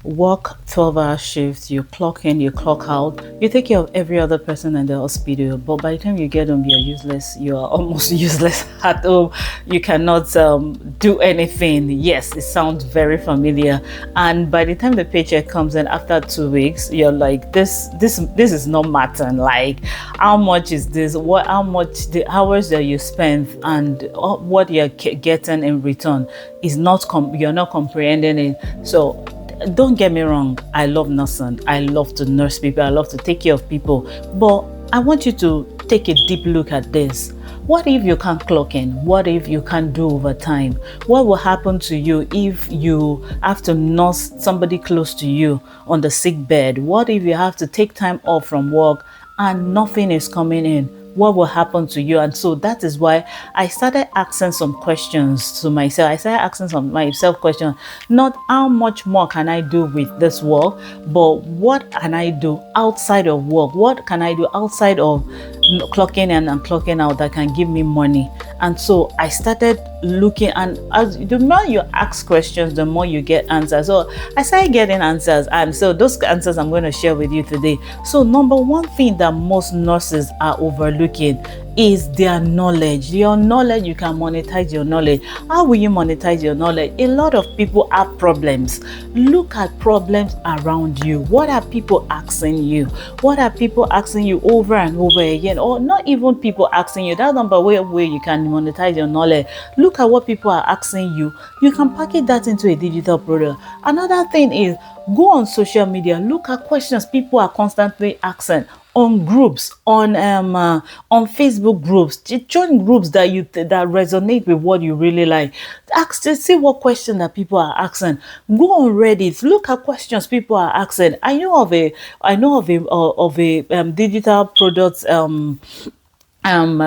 work 12-hour shifts, you clock in, you clock out, you take care of every other person in the hospital, but by the time you get home, you're useless. You are almost useless at home. You cannot do anything. Yes, it sounds very familiar. And by the time the paycheck comes in after 2 weeks, you're like, this is not mattering. Like, how much is this? How much the hours that you spend and what you're getting in return is not you're not comprehending it. So don't get me wrong, I love nursing. I love to nurse people. I love to take care of people. But I want you to take a deep look at this. What if you can't clock in? What if you can't do overtime? What will happen to you if you have to nurse somebody close to you on the sick bed? What if you have to take time off from work and nothing is coming in? What will happen to you? And so that is why I started asking some questions to myself. I started asking some myself questions, not how much more can I do with this work, but what can I do outside of work? What can I do outside of clocking in and clocking out that can give me money? And so I started looking, and as the more you ask questions, the more you get answers. So I started getting answers, and so those answers I'm going to share with you today. So number one thing that most nurses are overlooking is their knowledge. Your knowledge, you can monetize your knowledge. How will you monetize your knowledge? A lot of people have problems. Look at problems around you. What are people asking you? What are people asking you over and over again? Or not even people asking you. That's number one way you can monetize your knowledge. Look at what people are asking you. You can package that into a digital product. Another thing is, go on social media. Look at questions people are constantly asking on groups, on Facebook groups. Join groups that that resonate with what you really like. Ask to see what question that people are asking. Go on Reddit. Look at questions people are asking. I know of a digital product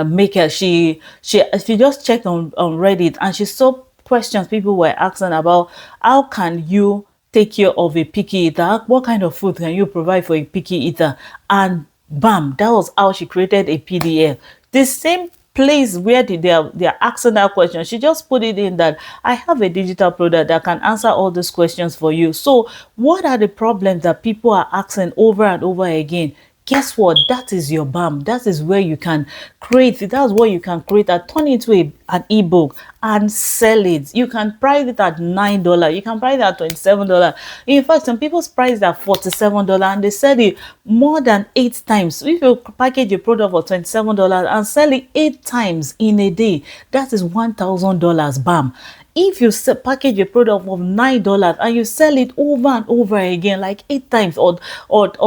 maker. She just checked on Reddit, and she saw questions people were asking about how can you take care of a picky eater, what kind of food can you provide for a picky eater, and bam, that was how she created a PDF. The same place where they're asking that question, she just put it in that I have a digital product that can answer all these questions for you. So what are the problems that people are asking over and over again? Guess what? That is your BAM. That is where you can create it. That's what you can create and turn into an ebook and sell it. You can price it at $9. You can price it at $27. In fact, some people's price at $47 and they sell it more than 8 times. If you package a product for $27 and sell it 8 times in a day, that is $1,000 BAM. If you package a product of $9 and you sell it over and over again, like 8 times or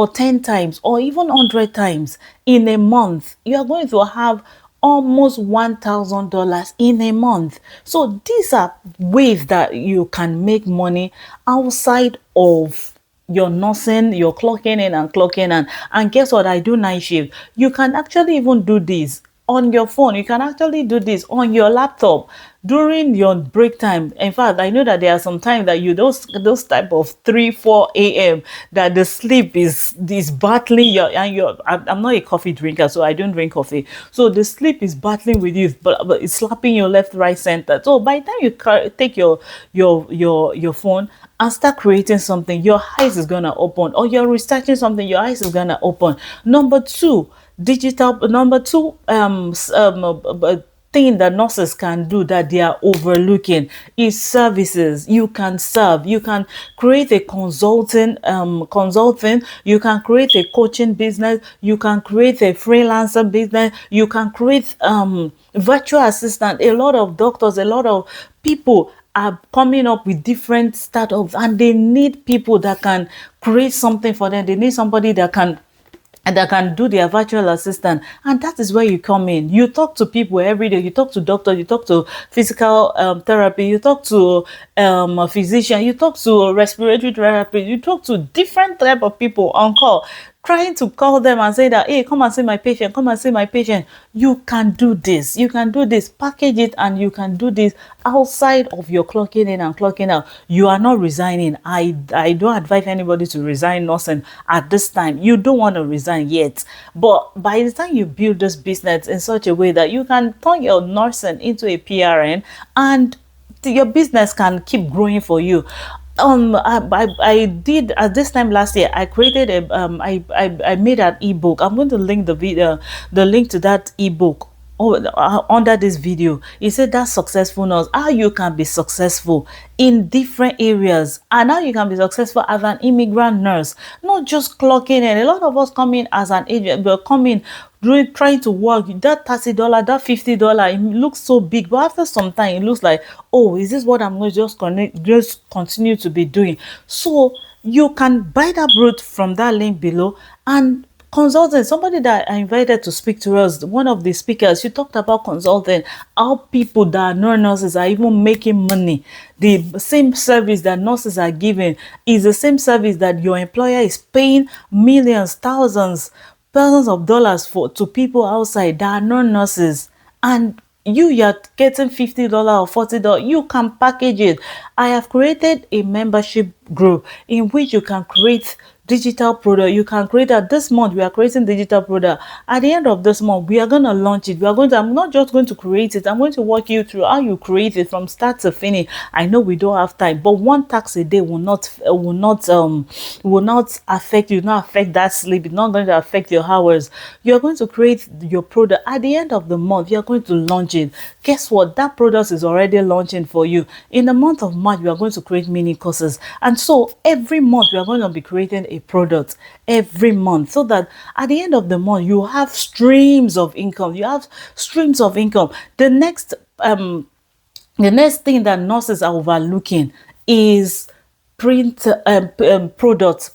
10 times or even 100 times in a month, you are going to have almost $1,000 in a month. So these are ways that you can make money outside of your nursing, your clocking in and clocking out. And guess what? I do night shift. You can actually even do this on your phone. You can actually do this on your laptop during your break time. In fact, I know that there are some times that you those type of 3-4 a.m. that the sleep is battling I'm not a coffee drinker, so I don't drink coffee. So the sleep is battling with you, but it's slapping your left, right, center. So by the time you take your phone and start creating something, your eyes is gonna open, or you're researching something, your eyes is gonna open. Number two thing that nurses can do that they are overlooking is services. You can serve. You can create a consulting, you can create a coaching business, you can create a freelancer business, you can create virtual assistant. A lot of doctors, a lot of people are coming up with different startups, and they need people that can create something for them. They need somebody that can do their virtual assistant. And that is where you come in. You talk to people every day. You talk to doctors, you talk to physical therapy, you talk to a physician, you talk to respiratory therapy, you talk to different type of people on call, trying to call them and say that, hey, come and see my patient, come and see my patient. You can do this. You can do this. Package it, and you can do this outside of your clocking in and clocking out. You are not resigning. I don't advise anybody to resign nursing at this time. You don't want to resign yet. But by the time you build this business in such a way that you can turn your nursing into a PRN, and your business can keep growing for you. I did at this time last year. I created a I made an ebook. I'm going to link the video, the link to that ebook under this video. He said that successfulness, how you can be successful in different areas, and how you can be successful as an immigrant nurse, not just clocking in. A lot of us come in as an agent, but come in doing, trying to work. That $30, that $50, it looks so big, but after some time it looks like, oh, is this what I'm going to just continue to be doing? So you can buy that brute from that link below and consulting. Somebody that I invited to speak to us, one of the speakers, she talked about consulting, how people that are not nurses are even making money. The same service that nurses are giving is the same service that your employer is paying millions, thousands of dollars for to people outside that are not nurses. And you're getting $50 or $40. You can package it. I have created a membership group in which you can create digital product. You can create that. This month we are creating digital product. At the end of this month we are going to launch it. We are going to, I'm not just going to create it, I'm going to walk you through how you create it from start to finish. I know we don't have time, but one tax a day will not affect you, not affect that sleep. It's not going to affect your hours. You're going to create your product. At the end of the month you're going to launch it. Guess what? That product is already launching for you. In the month of March we are going to create mini courses, and so every month we are going to be creating a product every month, so that at the end of the month you have streams of income. You have streams of income. The next thing that nurses are overlooking is print product.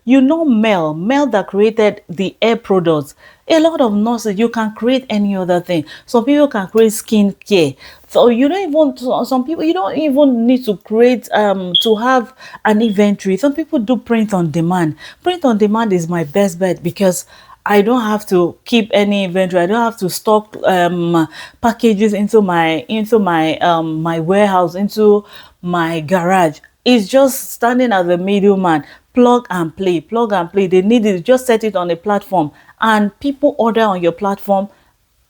You know, Mel that created the air products. A lot of nurses, you can create any other thing. Some people can create skincare. So you don't even, some people, you don't even need to create to have an inventory. Some people do print on demand. Print on demand is my best bet, because I don't have to keep any inventory. I don't have to stock packages into my warehouse, into my garage. It's just standing as a middleman. Plug and play, plug and play. They need it. Just set it on a platform, and people order on your platform.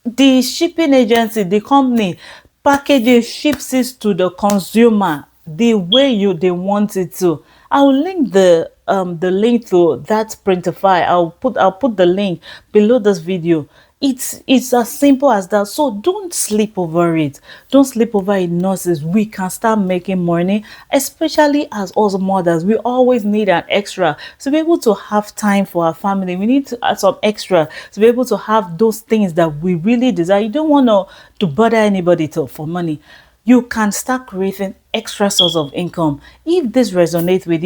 The shipping agency, the company, packages, ships it to the consumer the way they want it to. I'll link the link to that Printify. I'll put the link below this video. It's as simple as that. So don't sleep over it. Don't sleep over it, nurses. We can start making money, especially as us mothers. We always need an extra to be able to have time for our family. We need to add some extra to be able to have those things that we really desire. You don't want to bother anybody for money. You can start creating extra source of income. If this resonates with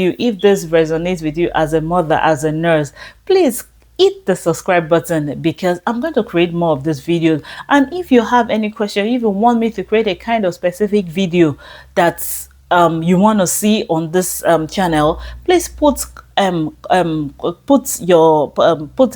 you, as a mother, as a nurse, please hit the subscribe button, because I'm going to create more of these videos. And if you have any question, if you want me to create a kind of specific video that's you want to see on this channel, please put put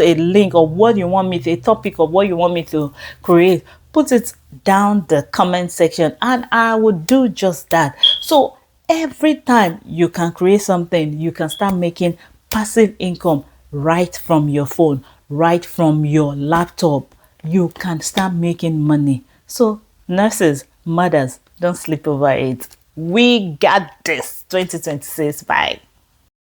a link of what you want me to, a topic of what you want me to create. Put it down the comment section and I will do just that. So every time you can create something, you can start making passive income right from your phone, right from your laptop. You can start making money. So nurses, mothers, don't sleep over it. We got this. 2026. Bye.